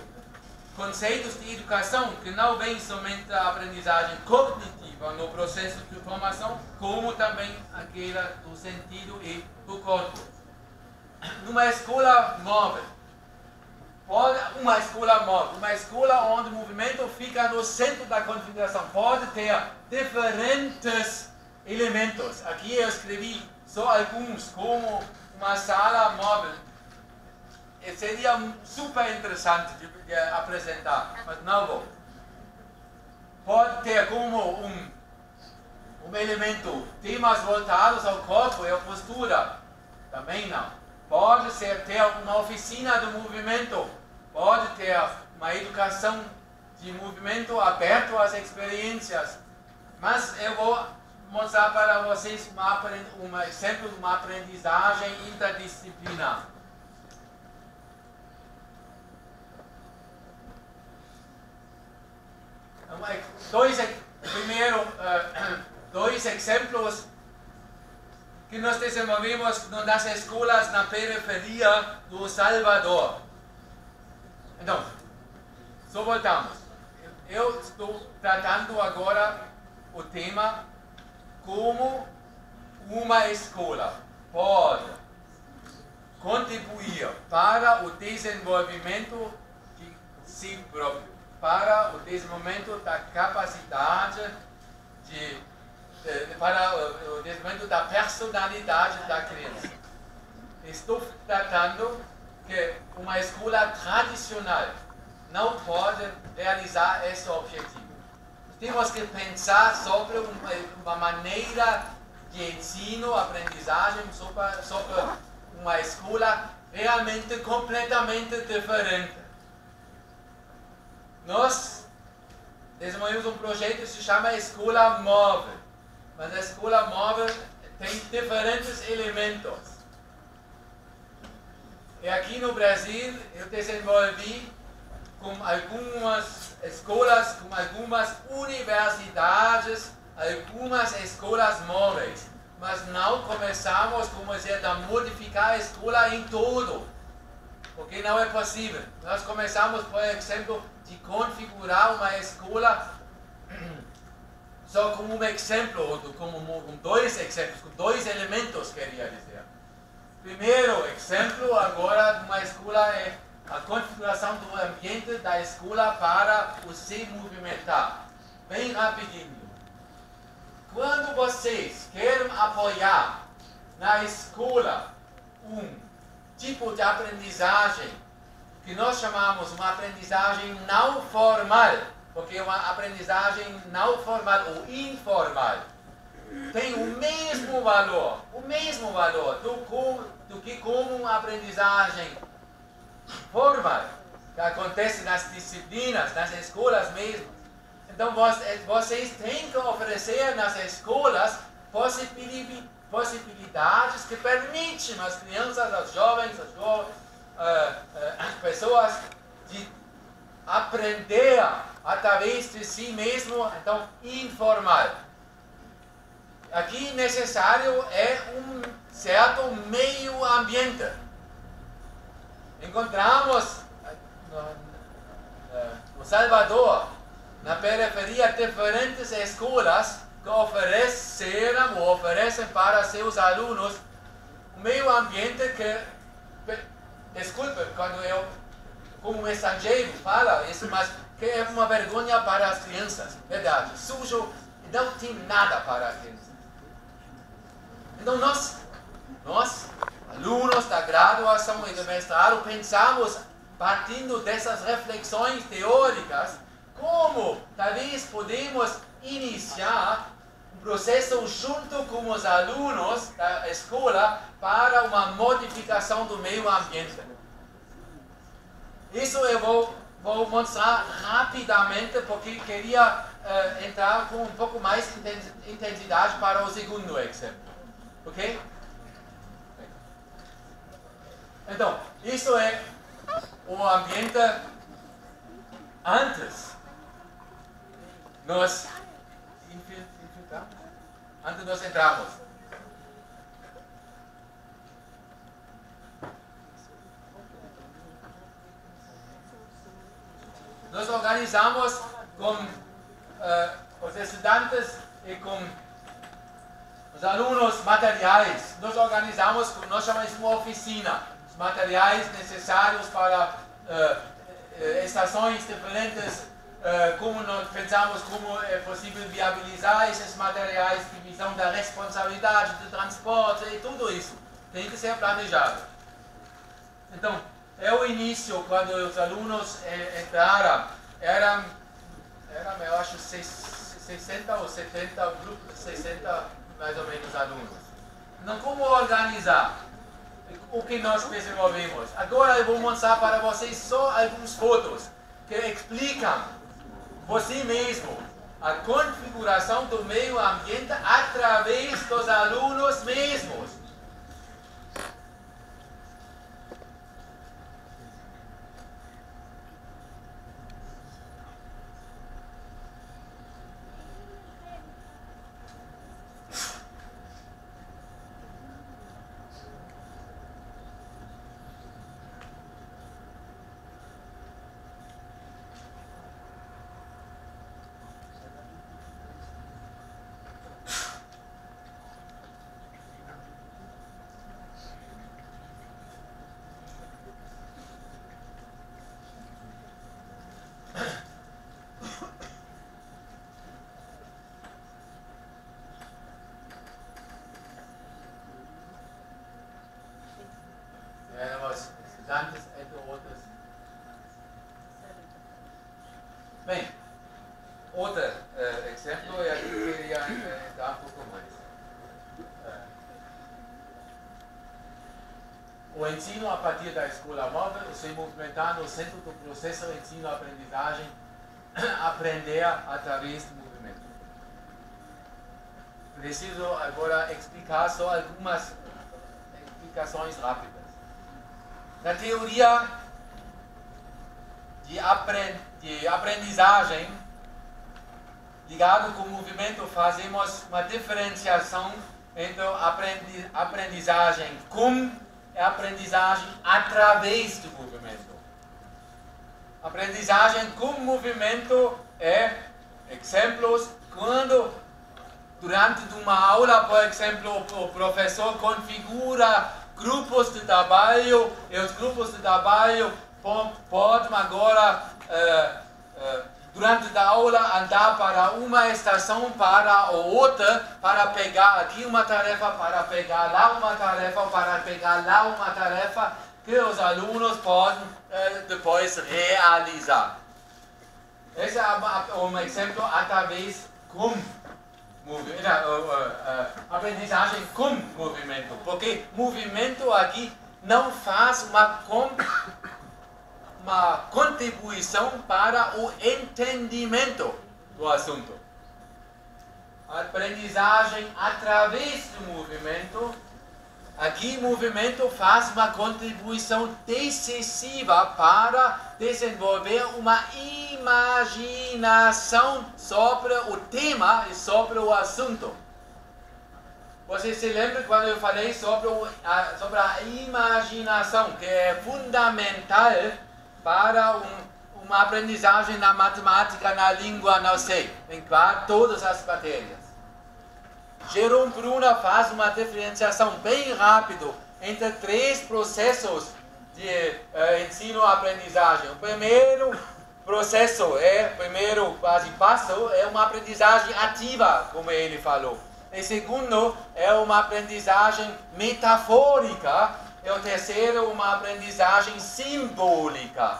conceitos de educação que não vêm somente da aprendizagem cognitiva no processo de formação, como também aquela do sentido e do corpo. Numa escola móvel, uma escola onde o movimento fica no centro da configuração, pode ter diferentes elementos. Aqui eu escrevi só alguns, como uma sala móvel. Seria super interessante de apresentar, mas não vou. Pode ter como um elemento temas voltados ao corpo e à postura, também não. Pode ter uma oficina do movimento, pode ter uma educação de movimento aberto às experiências, mas eu vou mostrar para vocês um exemplo de uma aprendizagem interdisciplinar. Dois exemplos que nós desenvolvemos nas escolas na periferia do Salvador. Então, só voltamos. Eu estou tratando agora o tema como uma escola pode contribuir para o desenvolvimento de si próprio, para o desenvolvimento da capacidade para o desenvolvimento da personalidade da criança. Estou tratando que uma escola tradicional não pode realizar esse objetivo. Temos que pensar sobre uma maneira de ensino, aprendizagem, sobre uma escola realmente completamente diferente. Nós desenvolvemos um projeto que se chama Escola Móvel, mas a Escola Móvel tem diferentes elementos. E aqui no Brasil eu desenvolvi com algumas escolas, com algumas universidades, algumas escolas móveis, mas não começamos a modificar a escola em todo, porque não é possível. Nós começamos, por exemplo, de configurar uma escola só como um exemplo, com dois exemplos, com dois elementos, queria dizer. Primeiro exemplo agora de uma escola é a configuração do ambiente da escola para o se movimentar. Bem rapidinho. Quando vocês querem apoiar na escola um tipo de aprendizagem que nós chamamos uma aprendizagem não formal, porque uma aprendizagem não formal ou informal tem o mesmo valor do que como uma aprendizagem formal, que acontece nas disciplinas, nas escolas mesmo. Então vocês têm que oferecer nas escolas possibilidades que permitem às crianças, aos jovens, às pessoas de aprender através de si mesmo, então informal. Aqui necessário é um certo meio ambiente. Encontramos no Salvador, na periferia, diferentes escolas que oferecem para seus alunos um meio ambiente que, desculpe, quando eu, como estrangeiro, falo isso, mas que é uma vergonha para as crianças, verdade, sujo, não tem nada para as crianças. Então nós, alunos da graduação e do mestrado, pensamos, partindo dessas reflexões teóricas, como talvez podemos iniciar um processo junto com os alunos da escola para uma modificação do meio ambiente. Isso eu vou mostrar rapidamente, porque queria entrar com um pouco mais de intensidade para o segundo exemplo. Ok? Então, isso é o ambiente antes nós infiltramos. antes nós entramos. Nós organizamos com os estudantes e com os alunos materiais. Nós organizamos, nós chamamos de uma oficina, os materiais necessários para estações diferentes, como nós pensamos como é possível viabilizar esses materiais, divisão da responsabilidade, do transporte e tudo isso. Tem que ser planejado. Então, é o início, quando os alunos entraram, eram eu acho 60 ou 70 grupos, 60 mais ou menos alunos. Então, como organizar? O que nós desenvolvemos? Agora eu vou mostrar para vocês só algumas fotos que explicam você mesmo a configuração do meio ambiente através dos alunos mesmos. Éramos estudantes, entre outros. Bem, outro exemplo, e aqui eu queria entrar um pouco mais. O ensino a partir da escola móvel, se movimentar no centro do processo de ensino-aprendizagem, aprender através do movimento. Preciso agora explicar só algumas explicações rápidas. Na teoria de aprendizagem, ligado com o movimento, fazemos uma diferenciação entre aprendizagem com e aprendizagem através do movimento. Aprendizagem com movimento é exemplos quando durante uma aula, por exemplo, o professor configura grupos de trabalho, e os grupos de trabalho podem agora, durante a aula, andar para uma estação para outra, para pegar aqui uma tarefa, para pegar lá uma tarefa, para pegar lá uma tarefa, que os alunos podem depois realizar. Esse é um exemplo através com aprendizagem com movimento, porque movimento aqui não faz uma contribuição para o entendimento do assunto. A aprendizagem através do movimento, aqui o movimento faz uma contribuição decisiva para desenvolver uma imaginação sobre o tema e sobre o assunto. Você se lembra quando eu falei sobre a imaginação, que é fundamental para uma aprendizagem na matemática, na língua, não sei, em quase todas as matérias. Jerome Bruner faz uma diferenciação bem rápida entre 3 processos de ensino-aprendizagem. O primeiro processo, o primeiro quase passo, é uma aprendizagem ativa, como ele falou. O segundo é uma aprendizagem metafórica. E o terceiro, uma aprendizagem simbólica.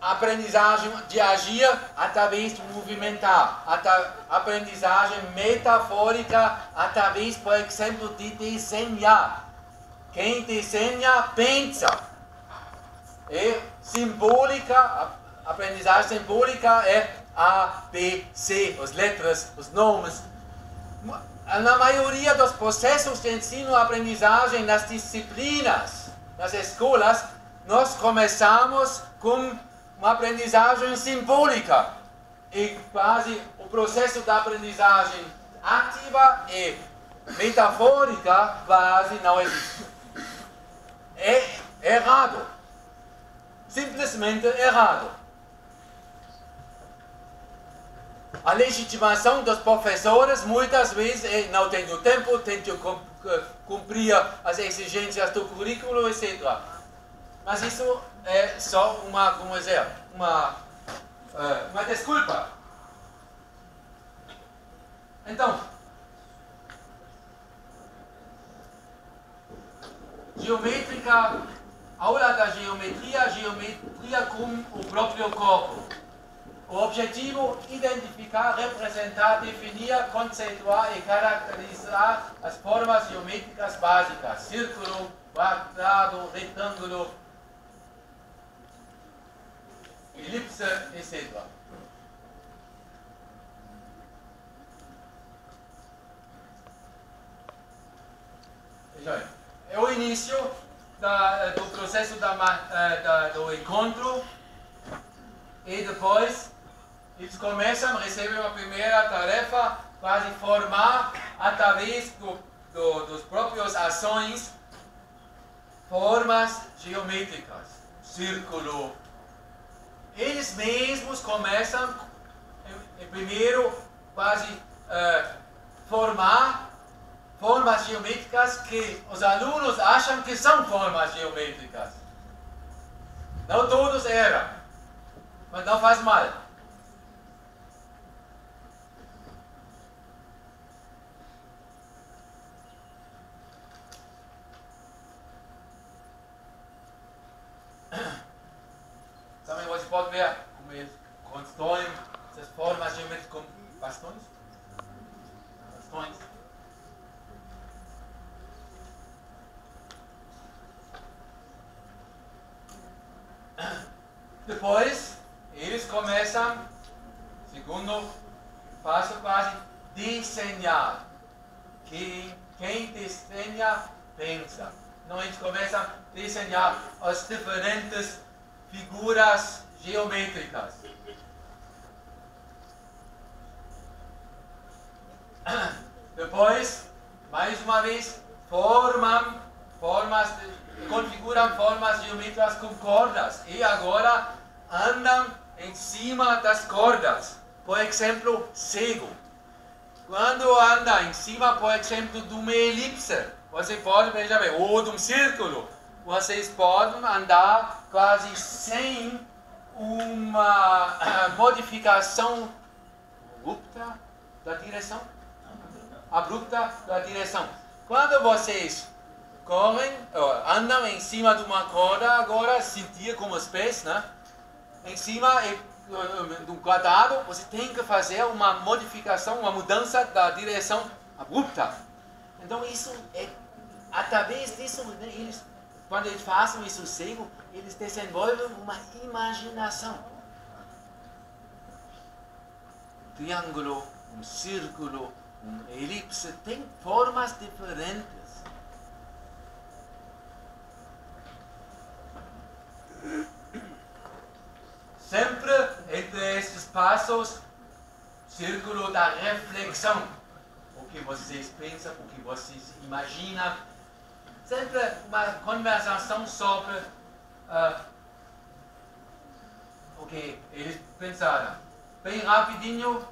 A aprendizagem de agir através de movimentar. A aprendizagem metafórica através, por exemplo, de desenhar. Quem desenha, pensa. E simbólica, a aprendizagem simbólica é A, B, C, as letras, os nomes. Na maioria dos processos de ensino-aprendizagem nas disciplinas, nas escolas, nós começamos com uma aprendizagem simbólica. E quase o processo da aprendizagem ativa e metafórica quase não existe. É errado. Simplesmente errado. A legitimação dos professores muitas vezes é não tenho tempo, tenho que cumprir as exigências do currículo, etc. Mas isso é só uma desculpa. Então, geométrica, aula da geometria, geometria com o próprio corpo. O objetivo é identificar, representar, definir, conceituar e caracterizar as formas geométricas básicas, círculo, quadrado, retângulo, elipse, etc. É o início do processo do encontro e depois eles começam a receber a primeira tarefa para formar através dos próprios ações formas geométricas, círculo. Eles mesmos começam primeiro quase formar formas geométricas que os alunos acham que são formas geométricas. Não todos eram, mas não faz mal. Também você pode ver como eles constroem essas formas geométricas com bastões. Depois, eles começam, segundo passo quase, desenhar. Quem desenha, pensa. Então, eles começam a desenhar as diferentes figuras geométricas. Depois, mais uma vez, configuram formas geométricas com cordas e agora andam em cima das cordas. Por exemplo, cego. Quando anda em cima, por exemplo, de uma elipse, você pode, veja bem, ou de um círculo, vocês podem andar quase sem uma modificação abrupta da direção. Quando vocês andam em cima de uma corda, agora sentir como os pés, né? Em cima de um quadrado, você tem que fazer uma modificação, uma mudança da direção abrupta. Então isso é, através disso, quando eles fazem isso cego, eles desenvolvem uma imaginação. Triângulo, um círculo, uma elipse, tem formas diferentes. Sempre entre esses passos, círculo da reflexão. O que vocês pensam, o que vocês imaginam. Sempre uma conversação sobre o que eles pensaram. Bem rapidinho.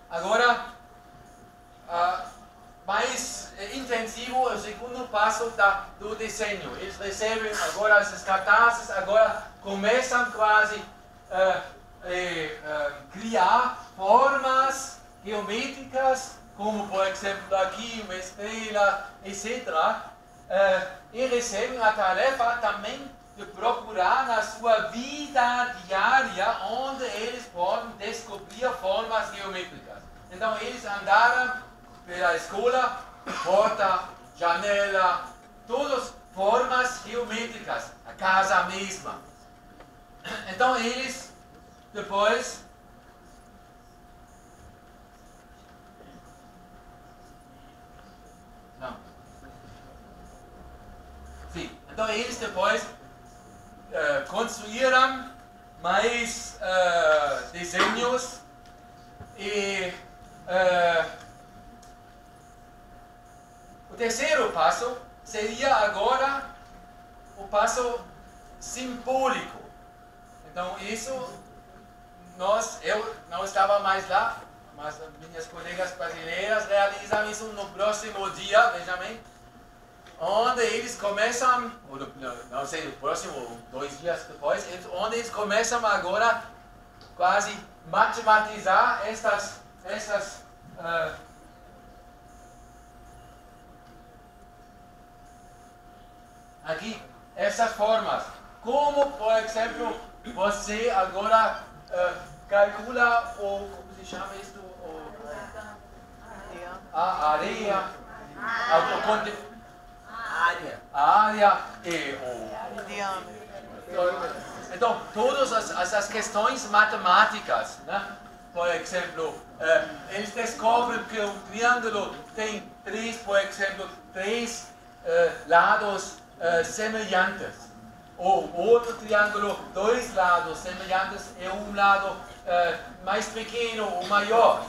Agora, mais intensivo é o segundo passo do desenho. Eles recebem agora esses cartazes, agora começam quase a criar formas geométricas, como por exemplo aqui uma estrela, etc. E recebem a tarefa também de procurar na sua vida diária onde eles podem descobrir formas geométricas. Então eles andaram pela escola, porta, janela, todas formas geométricas, a casa mesma. Então eles depois então eles depois construíram mais desenhos E o terceiro passo seria agora o passo simbólico. Então isso, eu não estava mais lá, mas minhas colegas brasileiras realizam isso no próximo dia, vejam bem, onde eles começam, ou não sei, no próximo 2 dias depois, onde eles começam agora quase matematizar essas aqui, essas formas. Como, por exemplo, você agora calcula como se chama isso? A areia, a área e o diâmetro. Então, todas essas questões matemáticas, né? Por exemplo, eles descobrem que um triângulo tem três lados semelhantes. Ou outro triângulo, 2 lados semelhantes e um lado mais pequeno ou maior.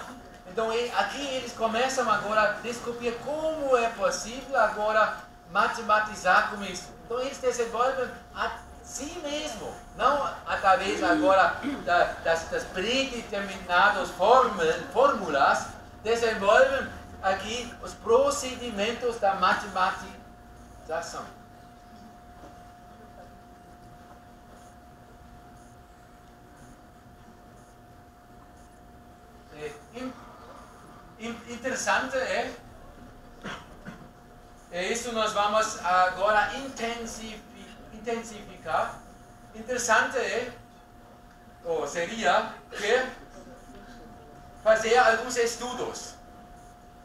Então aqui eles começam agora a descobrir como é possível agora matematizar com isso. Então eles desenvolvem a si mesmo, não através agora das predeterminadas fórmulas, desenvolvem aqui os procedimentos da matematização. Interessante isso nós vamos agora intensificar. Interessante seria que fazer alguns estudos.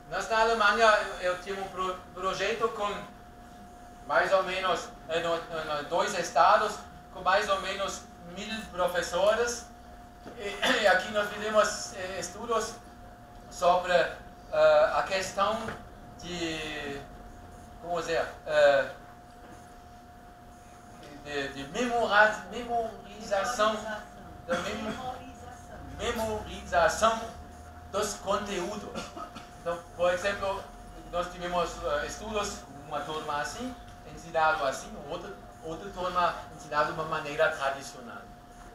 Nós na Alemanha eu tinha um projeto com mais ou menos 2 estados, com mais ou menos 1000 professores. E aqui nós fizemos estudos sobre a questão de, como dizer, de memorização dos conteúdos. Então, por exemplo, nós tivemos estudos com uma turma assim, ensinado assim, outra turma ensinado de uma maneira tradicional.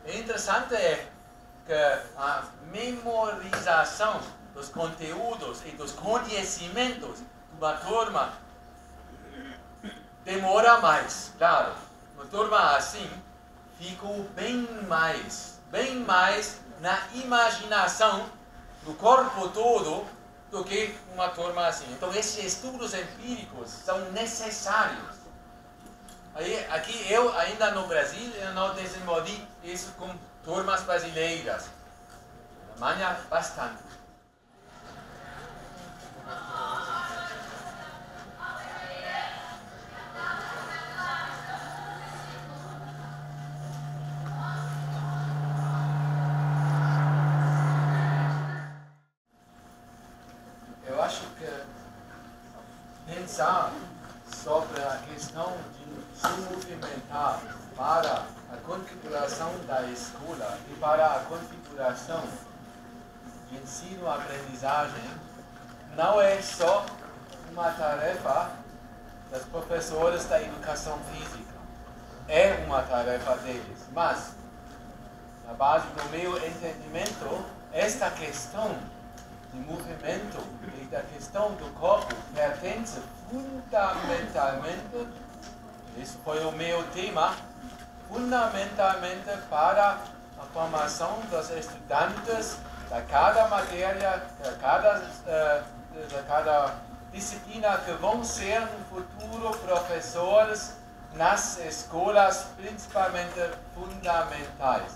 O interessante é que a memorização dos conteúdos e dos conhecimentos de uma turma demora mais, claro. Uma turma assim ficou bem mais na imaginação do corpo todo do que uma turma assim. Então esses estudos empíricos são necessários. Aqui eu ainda no Brasil eu não desenvolvi isso com turmas brasileiras. Na Alemanha, bastante. Eu acho que pensar sobre a questão de se movimentar para a configuração da escola e para a configuração de ensino-aprendizagem não é só uma tarefa dos professores da educação física. É uma tarefa deles, mas, na base do meu entendimento, esta questão de movimento e da questão do corpo pertence fundamentalmente, esse foi o meu tema, fundamentalmente para a formação dos estudantes de cada matéria, de cada disciplina que vão ser no futuro professores nas escolas, principalmente fundamentais.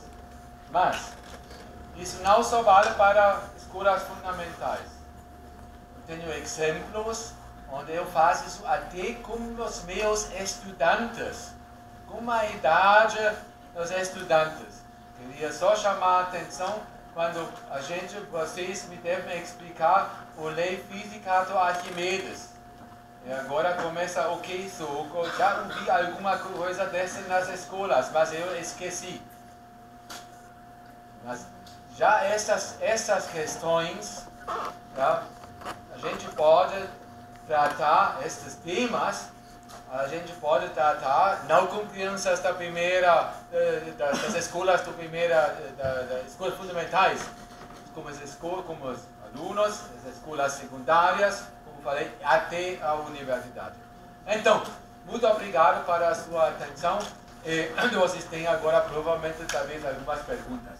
Mas isso não só vale para escolas fundamentais. Eu tenho exemplos onde eu faço isso até com os meus estudantes, com a idade dos estudantes. Queria só chamar a atenção quando vocês me devem explicar a lei física do Arquimedes. E agora começa o que isso? Eu já ouvi alguma coisa dessa nas escolas, mas eu esqueci. Mas já essas questões, tá? A gente pode tratar estes temas, a gente pode tratar não com crianças das escolas das escolas fundamentais, como os alunos, das escolas secundárias, como falei, até a universidade. Então, muito obrigado para a sua atenção. E vocês têm agora provavelmente talvez algumas perguntas.